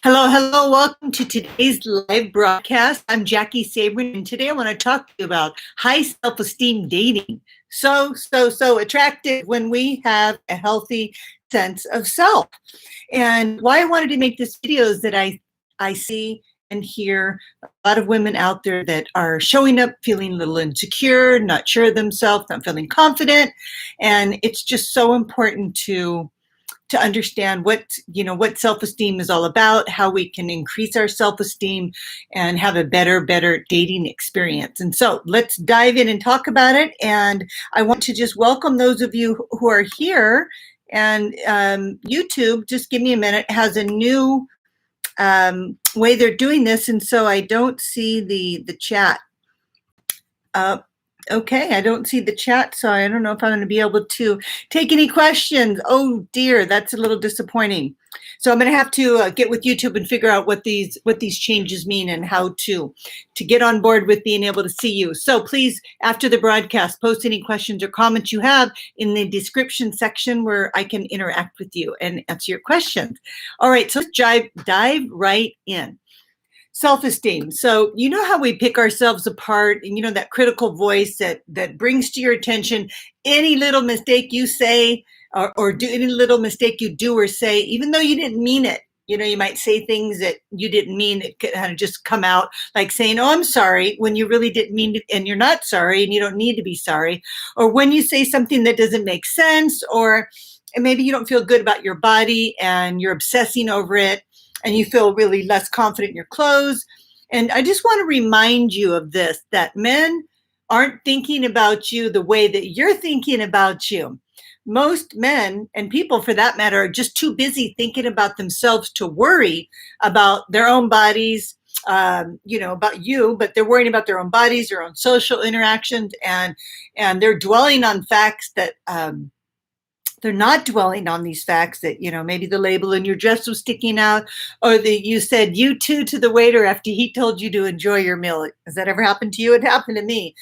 Hello, hello. Welcome to today's live broadcast. I'm Jaki Sabourin, and today I want to talk to you about high self-esteem dating. So attractive when we have a healthy sense of self. And why I wanted to make this video is that I see and hear a lot of women out there that are showing up feeling a little insecure, not sure of themselves, not feeling confident. And it's just so important to understand what self-esteem is all about, how we can increase our self-esteem and have a better dating experience. And so let's dive in and talk about it. And I want to just welcome those of you who are here. And YouTube, just give me a minute, has a new way they're doing this, and so I don't see the chat. Okay, I don't see the chat, so I don't know if I'm going to be able to take any questions. Oh dear, that's a little disappointing. So I'm going to have to get with YouTube and figure out what these changes mean and how to get on board with being able to see you. So please, after the broadcast, post any questions or comments you have in the description section where I can interact with you and answer your questions. All right, so let's dive right in. Self-esteem. So you know how we pick ourselves apart, and you know that critical voice that brings to your attention any little mistake you say or do any little mistake you do or say, even though you didn't mean it. You know, you might say things that you didn't mean. It could kind of just come out like saying, "Oh, I'm sorry," when you really didn't mean it, and you're not sorry, and you don't need to be sorry. Or when you say something that doesn't make sense, or and maybe you don't feel good about your body and you're obsessing over it, and you feel really less confident in your clothes. And I just want to remind you of this, that men aren't thinking about you the way that you're thinking about you. Most men, and people for that matter, are just too busy thinking about themselves to worry about their own bodies, about you, but they're worrying about their own bodies, their own social interactions, and they're dwelling on facts that they're not dwelling on these facts that, maybe the label in your dress was sticking out, or that you said you too to the waiter after he told you to enjoy your meal. Has that ever happened to you? It happened to me.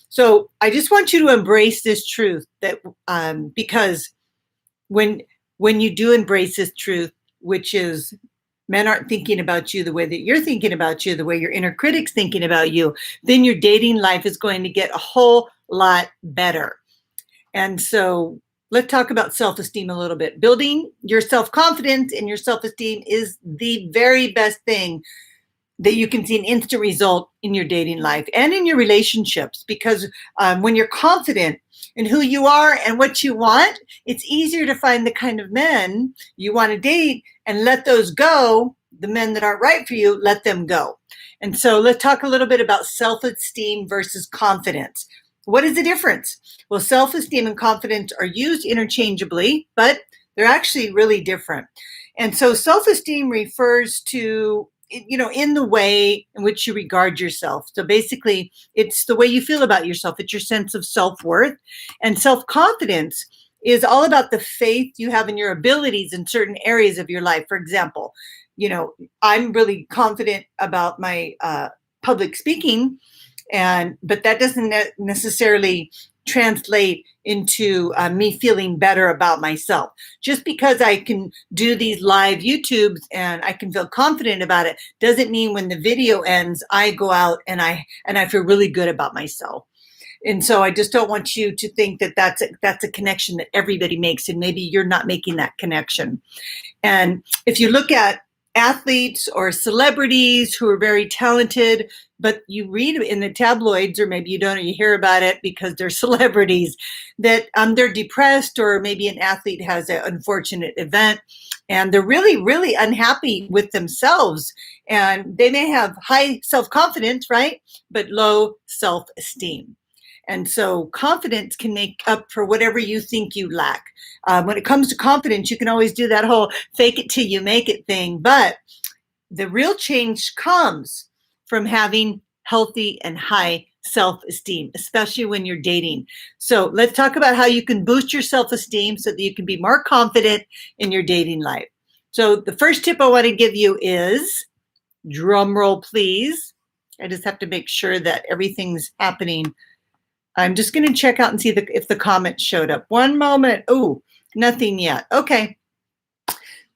So I just want you to embrace this truth that because when you do embrace this truth, which is men aren't thinking about you the way that you're thinking about you, the way your inner critic's thinking about you, then your dating life is going to get a whole lot better. And so let's talk about self-esteem a little bit. Building your self-confidence and your self-esteem is the very best thing that you can see an instant result in your dating life and in your relationships, because when you're confident in who you are and what you want, it's easier to find the kind of men you want to date and let those go. The men that aren't right for you, let them go. And so let's talk a little bit about self-esteem versus confidence. What is the difference? Well, self-esteem and confidence are used interchangeably, but they're actually really different. And so self-esteem refers to, in the way in which you regard yourself. So basically, it's the way you feel about yourself. It's your sense of self-worth. And self-confidence is all about the faith you have in your abilities in certain areas of your life. For example, I'm really confident about my public speaking, but that doesn't necessarily translate into me feeling better about myself. Just because I can do these live YouTubes and I can feel confident about it doesn't mean when the video ends, I go out and I feel really good about myself. And so I just don't want you to think that that's a connection that everybody makes, and maybe you're not making that connection. And if you look at athletes or celebrities who are very talented, but you read in the tabloids, or maybe you don't, or you hear about it because they're celebrities, that they're depressed, or maybe an athlete has an unfortunate event and they're really, really unhappy with themselves. And they may have high self-confidence, right? But low self-esteem. And so confidence can make up for whatever you think you lack. When it comes to confidence, you can always do that whole fake it till you make it thing. But the real change comes from having healthy and high self-esteem, especially when you're dating. So let's talk about how you can boost your self-esteem so that you can be more confident in your dating life. So the first tip I want to give you is, drum roll please. I just have to make sure that everything's happening. I'm just going to check out and see if the comments showed up. One moment. Oh, nothing yet. Okay.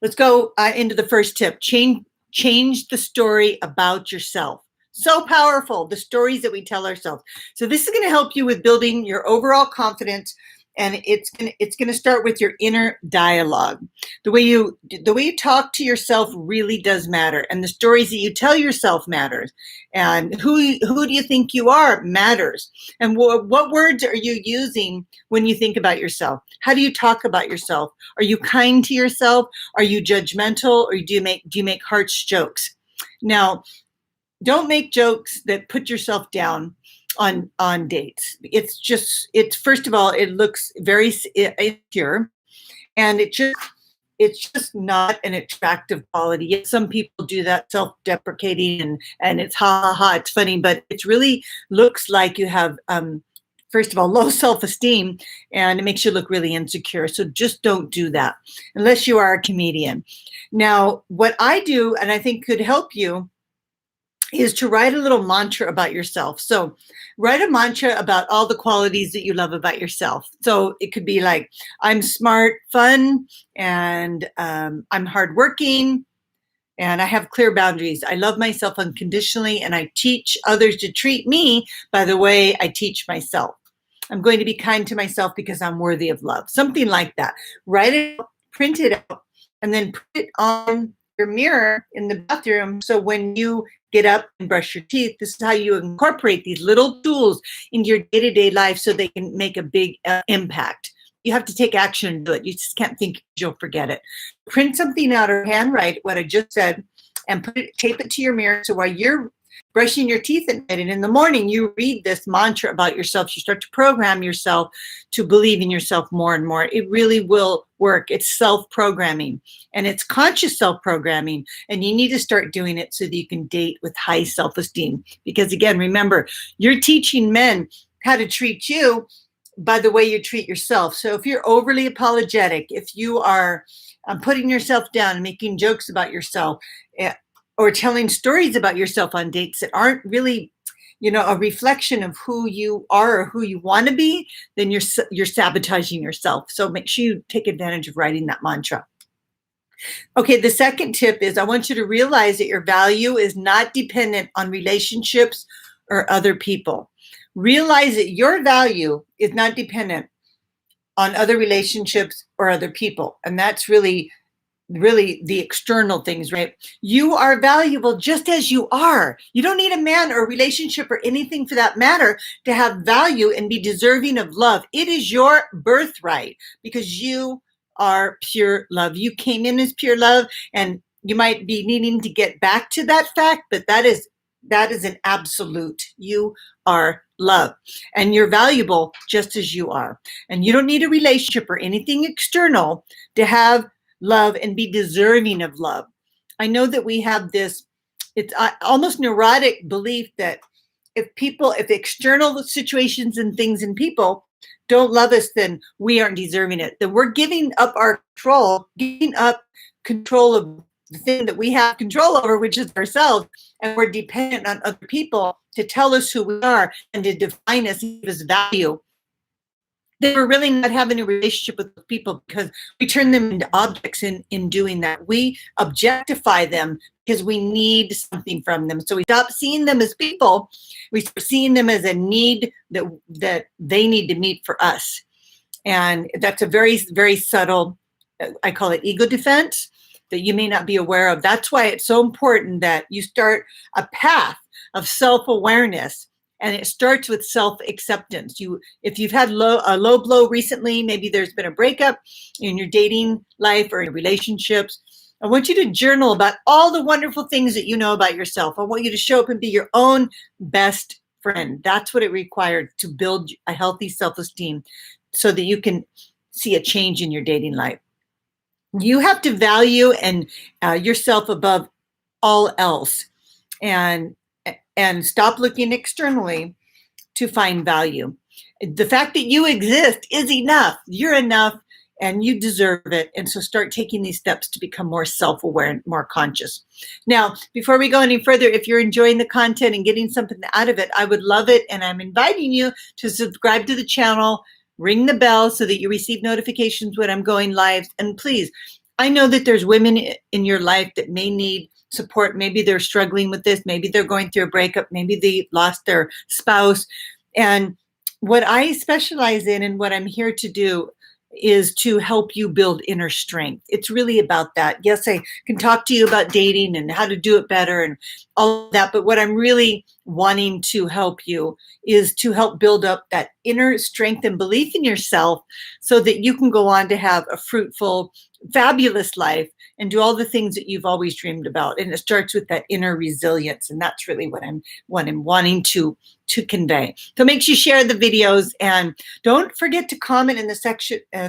Let's go into the first tip. Change Change the story about yourself. So powerful, the stories that we tell ourselves. So this is going to help you with building your overall confidence, and it's going to start with your inner dialogue. The way you talk to yourself really does matter, and the stories that you tell yourself matters, and who do you think you are matters, and what words are you using when you think about yourself? How do you talk about yourself? Are you kind to yourself? Are you judgmental, or do you make harsh jokes? Now, don't make jokes that put yourself down on dates. It's first of all, it looks very insecure, and it's just not an attractive quality. Yet some people do that, self-deprecating, and it's ha ha ha, it's funny, but it really looks like you have first of all, low self-esteem, and it makes you look really insecure. So just don't do that unless you are a comedian. Now, what I do, and I think could help you, is to write a little mantra about yourself. So write a mantra about all the qualities that you love about yourself. So it could be like, I'm smart, fun, and I'm hardworking, and I have clear boundaries. I love myself unconditionally, and I teach others to treat me by the way I teach myself. I'm going to be kind to myself because I'm worthy of love. Something like that. Write it out, print it out, and then put it on your mirror in the bathroom. So when you get up and brush your teeth, this is how you incorporate these little tools into your day-to-day life so they can make a big impact. You have to take action and do it. You just can't think you'll forget it. Print something out or handwrite what I just said and tape it to your mirror. So while you're brushing your teeth at night and in the morning, you read this mantra about yourself. You start to program yourself to believe in yourself more and more. It really will work. It's self-programming, and it's conscious self-programming, and you need to start doing it so that you can date with high self-esteem. Because again, remember, you're teaching men how to treat you by the way you treat yourself. So if you're overly apologetic, if you are putting yourself down and making jokes about yourself, or telling stories about yourself on dates that aren't really, a reflection of who you are or who you want to be, then you're sabotaging yourself. So make sure you take advantage of writing that mantra. Okay, the second tip is I want you to realize that your value is not dependent on relationships or other people. Realize that your value is not dependent on other relationships or other people. And that's really the external things, right? You are valuable just as you are. You don't need a man or a relationship or anything for that matter to have value and be deserving of love. It is your birthright because you are pure love. You came in as pure love, and you might be needing to get back to that fact, but that is an absolute. You are love, and you're valuable just as you are. And you don't need a relationship or anything external to have love and be deserving of love. I know that we have this, it's almost neurotic belief that if external situations and things and people don't love us, then we aren't deserving it. Then we're giving up our control, giving up control of the thing that we have control over, which is ourselves, and we're dependent on other people to tell us who we are and to define us and give us value. Then we're really not having a relationship with people because we turn them into objects in doing that. We objectify them because we need something from them. So we stop seeing them as people. We start seeing them as a need that they need to meet for us. And that's a very, very subtle, I call it ego defense, that you may not be aware of. That's why it's so important that you start a path of self-awareness. And it starts with self-acceptance. If you've had a low blow recently, maybe there's been a breakup in your dating life or in your relationships, I want you to journal about all the wonderful things that you know about yourself. I want you to show up and be your own best friend. That's what it required to build a healthy self-esteem so that you can see a change in your dating life. You have to value yourself above all else, and stop looking externally to find value. The fact that you exist is enough. You're enough, and you deserve it. And so start taking these steps to become more self-aware and more conscious. Now, before we go any further, if you're enjoying the content and getting something out of it, I would love it. And I'm inviting you to subscribe to the channel, ring the bell so that you receive notifications when I'm going live. And please, I know that there's women in your life that may need support. Maybe they're struggling with this. Maybe they're going through a breakup. Maybe they lost their spouse. And what I specialize in and what I'm here to do is to help you build inner strength. It's really about that. Yes, I can talk to you about dating and how to do it better and all of that, but what I'm really wanting to help you is to help build up that inner strength and belief in yourself so that you can go on to have a fruitful, fabulous life and do all the things that you've always dreamed about. And it starts with that inner resilience, and that's really what I'm wanting to convey. So make sure you share the videos and don't forget to comment in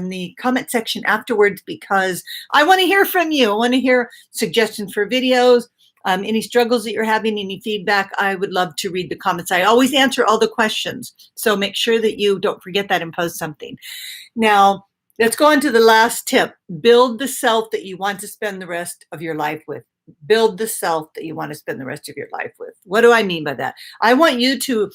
the comment section afterwards, because I want to hear from you. I want to hear suggestions for videos, any struggles that you're having, any feedback. I would love to read the comments. I always answer all the questions. So make sure that you don't forget that and post something. Now, let's go on to the last tip. Build the self that you want to spend the rest of your life with. Build the self that you want to spend the rest of your life with. What do I mean by that? I want you to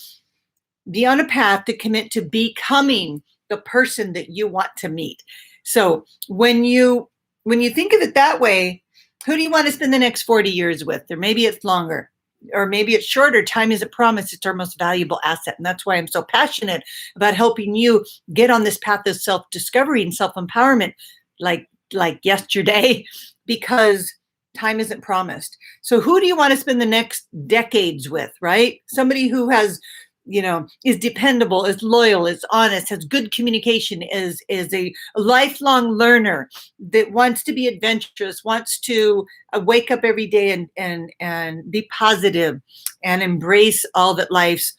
be on a path to commit to becoming the person that you want to meet. So when you think of it that way, who do you want to spend the next 40 years with? Or maybe it's longer, or maybe it's shorter. Time isn't promised. It's our most valuable asset. And that's why I'm so passionate about helping you get on this path of self-discovery and self-empowerment like yesterday, because time isn't promised. So who do you want to spend the next decades with, right? Somebody who has, is dependable, is loyal, is honest, has good communication, is a lifelong learner that wants to be adventurous, wants to wake up every day and be positive and embrace all that life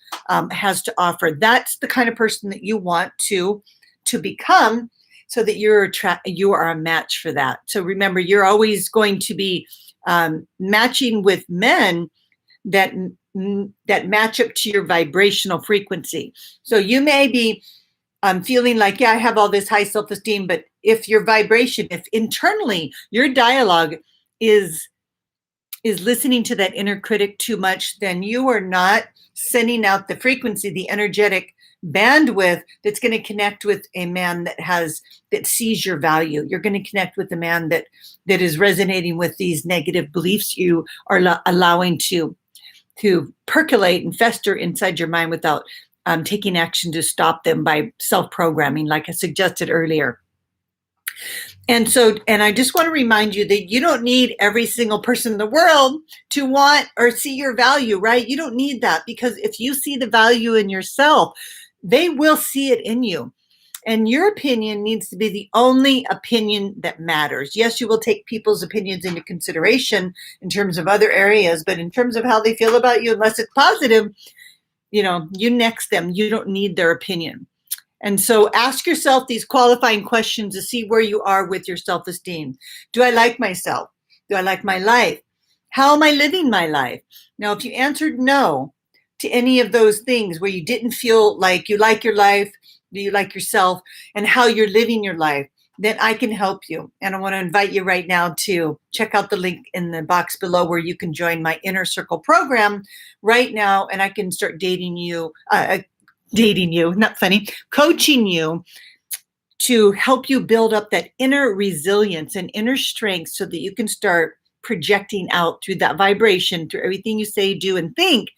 has to offer. That's the kind of person that you want to become, so that you are a match for that. So remember, you're always going to be matching with men that match up to your vibrational frequency. So you may be feeling like, yeah, I have all this high self-esteem, but if your vibration, if internally your dialogue is listening to that inner critic too much, then you are not sending out the frequency, the energetic bandwidth that's going to connect with a man that sees your value. You're going to connect with a man that is resonating with these negative beliefs you are allowing to percolate and fester inside your mind without taking action to stop them by self-programming, like I suggested earlier. And I just want to remind you that you don't need every single person in the world to want or see your value, right? You don't need that, because if you see the value in yourself, they will see it in you. And your opinion needs to be the only opinion that matters. Yes, you will take people's opinions into consideration in terms of other areas, but in terms of how they feel about you, unless it's positive, you next them. You don't need their opinion. And so ask yourself these qualifying questions to see where you are with your self-esteem. Do I like myself? Do I like my life? How am I living my life? Now, if you answered no to any of those things, where you didn't feel like you like your life, do you like yourself, and how you're living your life, then I can help you. And I want to invite you right now to check out the link in the box below where you can join my Inner Circle program right now, and I can start coaching you to help you build up that inner resilience and inner strength so that you can start projecting out through that vibration, through everything you say, do, and think,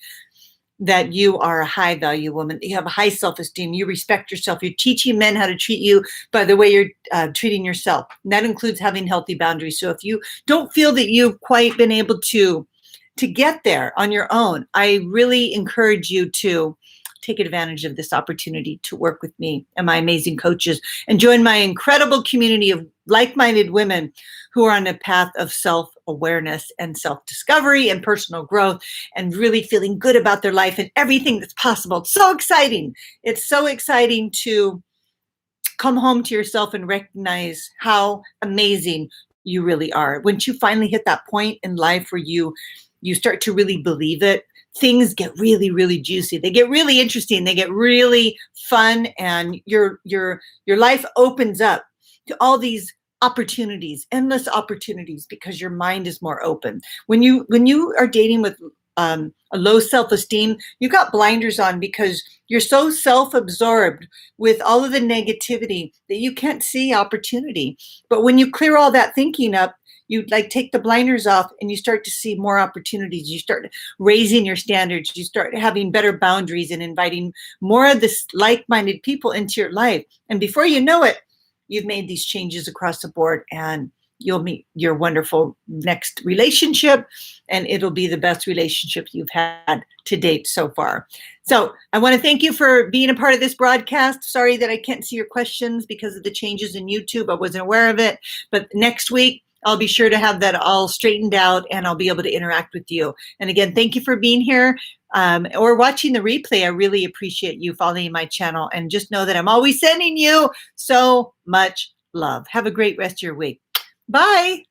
that you are a high value woman, that you have a high self-esteem, you respect yourself, you're teaching men how to treat you by the way you're treating yourself. And that includes having healthy boundaries. So if you don't feel that you've quite been able to get there on your own, I really encourage you to take advantage of this opportunity to work with me and my amazing coaches and join my incredible community of like-minded women who are on a path of self-awareness and self-discovery and personal growth and really feeling good about their life and everything that's possible. It's so exciting. It's so exciting to come home to yourself and recognize how amazing you really are. Once you finally hit that point in life where you start to really believe it, things get really, really juicy. They get really interesting. They get really fun, and your life opens up to all these opportunities, endless opportunities, because your mind is more open. When you are dating with a low self-esteem, you got blinders on because you're so self-absorbed with all of the negativity that you can't see opportunity. But when you clear all that thinking up, you like take the blinders off and you start to see more opportunities. You start raising your standards. You start having better boundaries and inviting more of this like-minded people into your life. And before you know it, you've made these changes across the board, and you'll meet your wonderful next relationship, and it'll be the best relationship you've had to date so far. So I want to thank you for being a part of this broadcast. Sorry that I can't see your questions because of the changes in YouTube. I wasn't aware of it, but next week I'll be sure to have that all straightened out, and I'll be able to interact with you. And again, thank you for being here or watching the replay. I really appreciate you following my channel, and just know that I'm always sending you so much love. Have a great rest of your week. Bye.